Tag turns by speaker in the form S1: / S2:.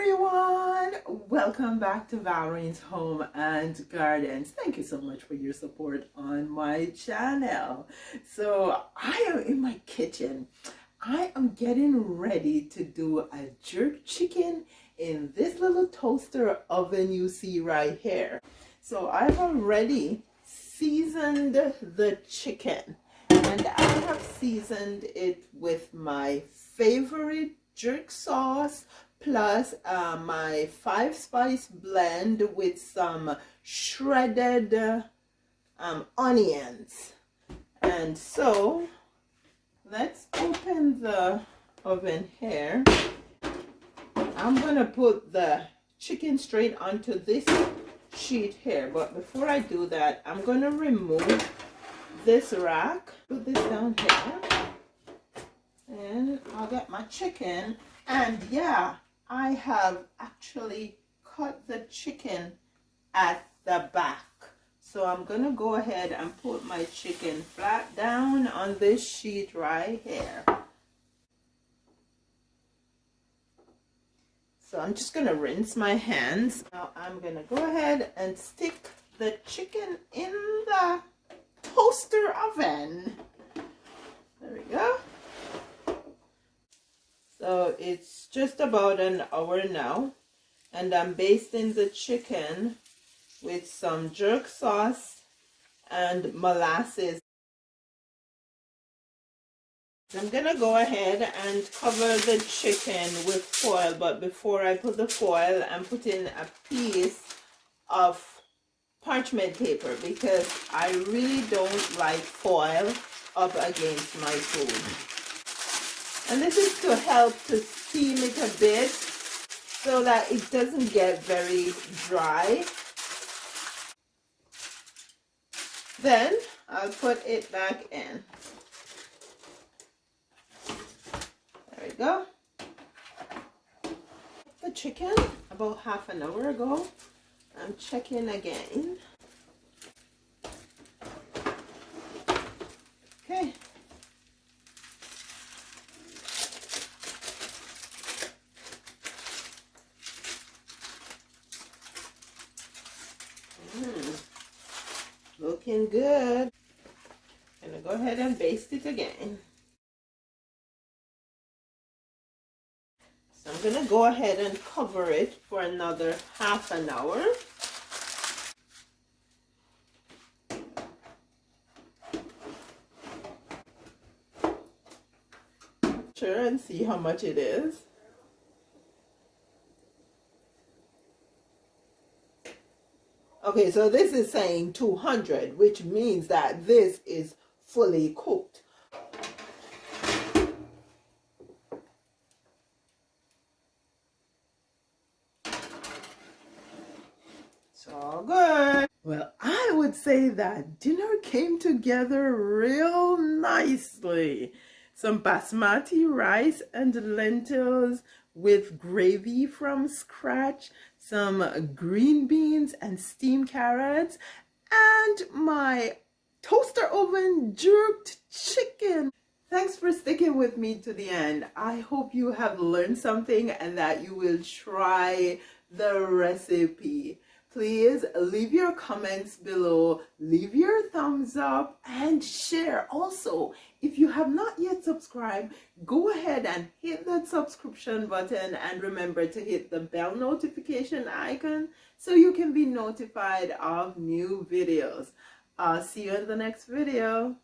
S1: everyone, welcome back to Valerine's Home and Gardens. Thank you so much for your support on my channel. So I am in my kitchen. I am getting ready to do a jerk chicken in this little toaster oven you see right here. So I've already seasoned the chicken, and I have seasoned it with my favorite jerk sauce plus my 5-spice blend with some shredded onions. And so let's open the oven here. I'm gonna put the chicken straight onto this sheet here, but before I do that, I'm gonna remove this rack, put this down here, and I'll get my chicken. And yeah, I have actually cut the chicken at the back. So I'm gonna go ahead and put my chicken flat down on this sheet right here. So I'm just gonna rinse my hands. Now I'm gonna go ahead and stick the chicken in the toaster oven. There we go. So it's just about an hour now, and I'm basting the chicken with some jerk sauce and molasses. I'm gonna go ahead and cover the chicken with foil, but before I put the foil, I'm putting a piece of parchment paper because I really don't like foil up against my food. And this is to help to steam it a bit so that it doesn't get very dry. Then I'll put it back in. There we go. The chicken about half an hour ago. I'm checking again. Okay. Looking good. I'm gonna go ahead and baste it again. So I'm gonna go ahead and cover it for another half an hour. Sure, and see how much it is. Okay, so this is saying 200, which means that this is fully cooked. It's all good. Well, I would say that dinner came together real nicely. Some basmati rice and lentils with gravy from scratch, some green beans and steamed carrots, and my toaster oven jerked chicken. Thanks for sticking with me to the end. I hope you have learned something and that you will try the recipe. Please leave your comments below, leave your thumbs up, and share. Also, if you have not yet subscribed, go ahead and hit that subscription button, and remember to hit the bell notification icon so you can be notified of new videos. I'll see you in the next video.